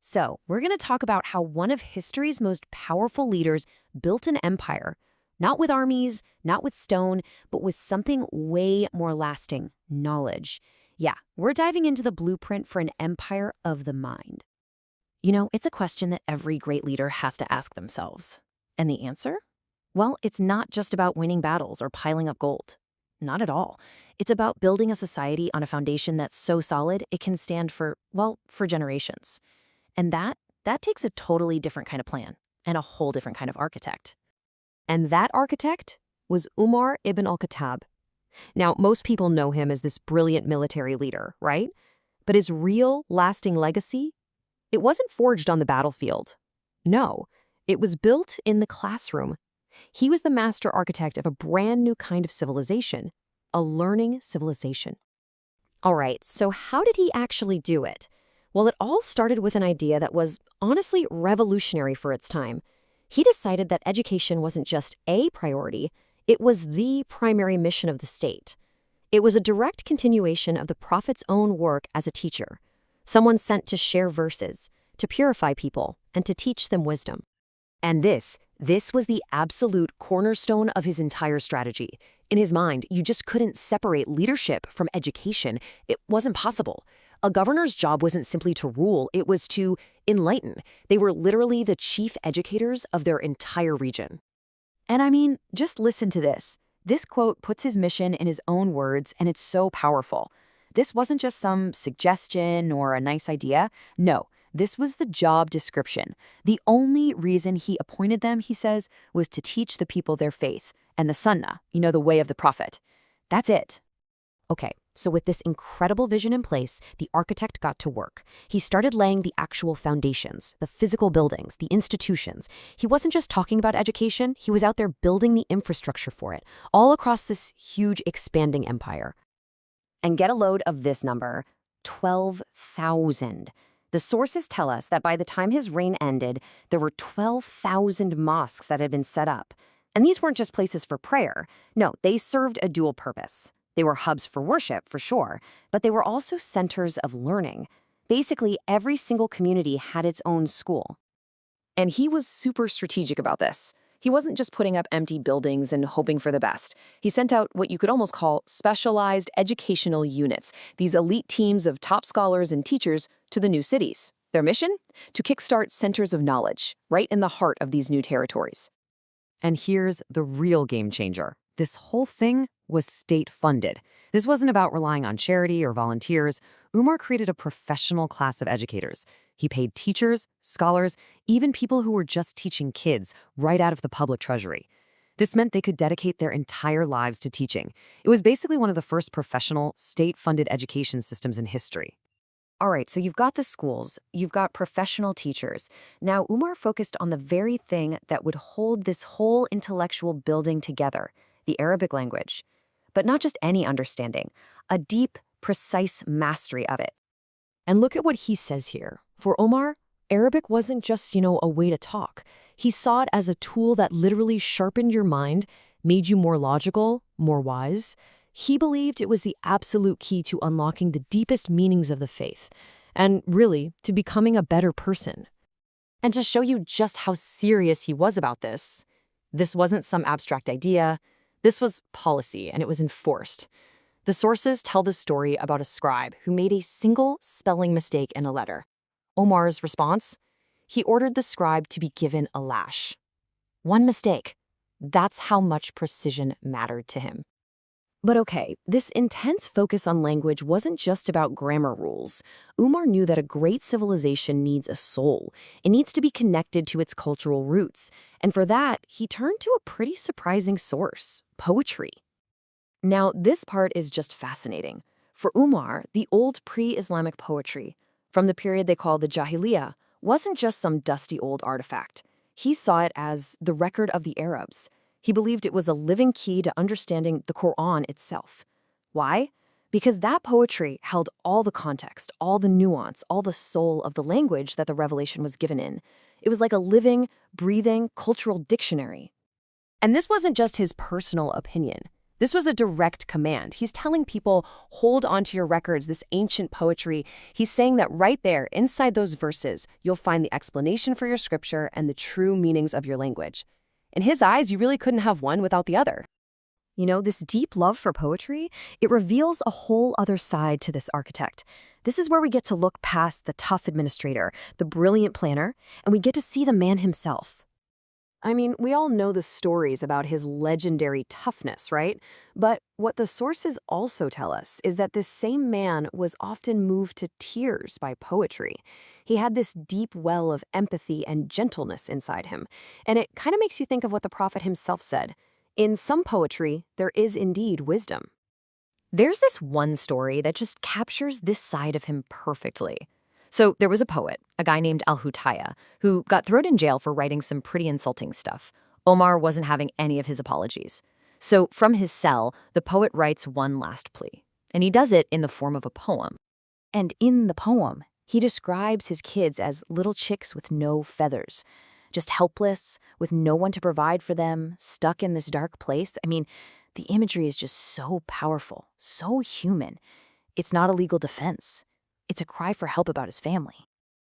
So, we're going to talk about how one of history's most powerful leaders built an empire, not with armies, not with stone, but with something way more lasting: knowledge. Yeah, we're diving into the blueprint for an empire of the mind. You know, it's a question that every great leader has to ask themselves. And the answer? Well, it's not just about winning battles or piling up gold. Not at all. It's about building a society on a foundation that's so solid it can stand for, well, for generations. And that takes a totally different kind of plan and a whole different kind of architect. And that architect was Umar ibn al-Khattab. Now, most people know him as this brilliant military leader, right? But his real, lasting legacy? It wasn't forged on the battlefield. No, it was built in the classroom. He was the master architect of a brand new kind of civilization, a learning civilization. All right, so how did he actually do it? Well, it all started with an idea that was honestly revolutionary for its time. He decided that education wasn't just a priority, it was the primary mission of the state. It was a direct continuation of the Prophet's own work as a teacher, someone sent to share verses, to purify people, and to teach them wisdom. And this was the absolute cornerstone of his entire strategy. In his mind, you just couldn't separate leadership from education. It wasn't possible. A governor's job wasn't simply to rule, it was to enlighten. They were literally the chief educators of their entire region. And I mean, just listen to this. This quote puts his mission in his own words, and it's so powerful. This wasn't just some suggestion or a nice idea. No, this was the job description. The only reason he appointed them, he says, was to teach the people their faith and the sunnah, the way of the prophet. That's it. Okay, so with this incredible vision in place, the architect got to work. He started laying the actual foundations, the physical buildings, the institutions. He wasn't just talking about education, he was out there building the infrastructure for it, all across this huge expanding empire. And get a load of this number: 12,000. The sources tell us that by the time his reign ended, there were 12,000 mosques that had been set up. And these weren't just places for prayer. No, they served a dual purpose. They were hubs for worship, for sure, but they were also centers of learning. Basically, every single community had its own school. And he was super strategic about this. He wasn't just putting up empty buildings and hoping for the best. He sent out what you could almost call specialized educational units, these elite teams of top scholars and teachers to the new cities. Their mission? To kickstart centers of knowledge, right in the heart of these new territories. And here's the real game changer. This whole thing was state-funded. This wasn't about relying on charity or volunteers. Umar created a professional class of educators. He paid teachers, scholars, even people who were just teaching kids right out of the public treasury. This meant they could dedicate their entire lives to teaching. It was basically one of the first professional, state-funded education systems in history. All right, so you've got the schools, you've got professional teachers. Now, Umar focused on the very thing that would hold this whole intellectual building together: the Arabic language. But not just any understanding, a deep, precise mastery of it. And look at what he says here. For Umar, Arabic wasn't just, a way to talk. He saw it as a tool that literally sharpened your mind, made you more logical, more wise. He believed it was the absolute key to unlocking the deepest meanings of the faith, and really, to becoming a better person. And to show you just how serious he was about this wasn't some abstract idea. This was policy, and it was enforced. The sources tell the story about a scribe who made a single spelling mistake in a letter. Umar's response? He ordered the scribe to be given a lash. One mistake. That's how much precision mattered to him. But okay, this intense focus on language wasn't just about grammar rules. Umar knew that a great civilization needs a soul. It needs to be connected to its cultural roots. And for that, he turned to a pretty surprising source: poetry. Now, this part is just fascinating. For Umar, the old pre-Islamic poetry, from the period they call the Jahiliyyah, wasn't just some dusty old artifact. He saw it as the record of the Arabs. He believed it was a living key to understanding the Qur'an itself. Why? Because that poetry held all the context, all the nuance, all the soul of the language that the revelation was given in. It was like a living, breathing, cultural dictionary. And this wasn't just his personal opinion. This was a direct command. He's telling people, hold on to your records, this ancient poetry. He's saying that right there, inside those verses, you'll find the explanation for your scripture and the true meanings of your language. In his eyes, you really couldn't have one without the other. You know, this deep love for poetry, it reveals a whole other side to this architect. This is where we get to look past the tough administrator, the brilliant planner, and we get to see the man himself. I mean, we all know the stories about his legendary toughness, right? But what the sources also tell us is that this same man was often moved to tears by poetry. He had this deep well of empathy and gentleness inside him. And it kind of makes you think of what the prophet himself said. In some poetry, there is indeed wisdom. There's this one story that just captures this side of him perfectly. So there was a poet, a guy named al-Hutaya, who got thrown in jail for writing some pretty insulting stuff. Omar wasn't having any of his apologies. So from his cell, the poet writes one last plea. And he does it in the form of a poem. And in the poem, he describes his kids as little chicks with no feathers, just helpless, with no one to provide for them, stuck in this dark place. I mean, the imagery is just so powerful, so human. It's not a legal defense. It's a cry for help about his family.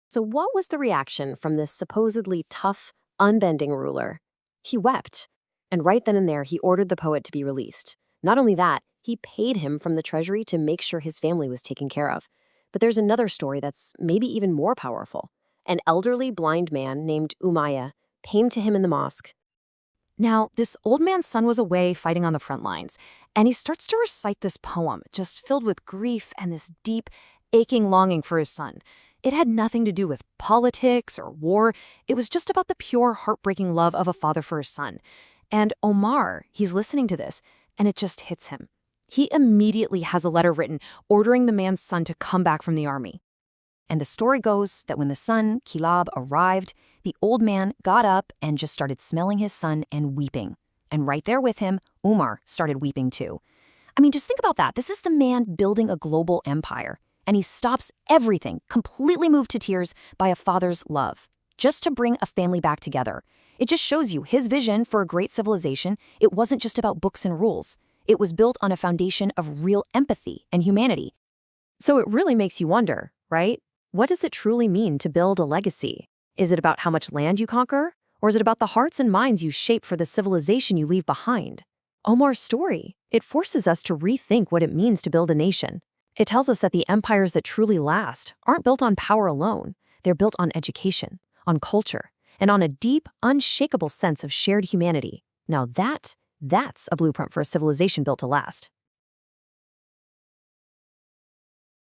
So what was the reaction from this supposedly tough, unbending ruler? He wept. And right then and there, he ordered the poet to be released. Not only that, he paid him from the treasury to make sure his family was taken care of. But there's another story that's maybe even more powerful. An elderly blind man named Umayya came to him in the mosque. Now, this old man's son was away fighting on the front lines, and he starts to recite this poem, just filled with grief and this deep, aching longing for his son. It had nothing to do with politics or war. It was just about the pure, heartbreaking love of a father for his son. And Omar, he's listening to this, and it just hits him. He immediately has a letter written ordering the man's son to come back from the army. And the story goes that when the son, Kilab, arrived, the old man got up and just started smelling his son and weeping. And right there with him, Umar started weeping too. I mean, just think about that. This is the man building a global empire. And he stops everything, completely moved to tears by a father's love, just to bring a family back together. It just shows you his vision for a great civilization. It wasn't just about books and rules. It was built on a foundation of real empathy and humanity. So it really makes you wonder, right? What does it truly mean to build a legacy? Is it about how much land you conquer? Or is it about the hearts and minds you shape for the civilization you leave behind? Omar's story, it forces us to rethink what it means to build a nation. It tells us that the empires that truly last aren't built on power alone. They're built on education, on culture, and on a deep, unshakable sense of shared humanity. Now that's a blueprint for a civilization built to last.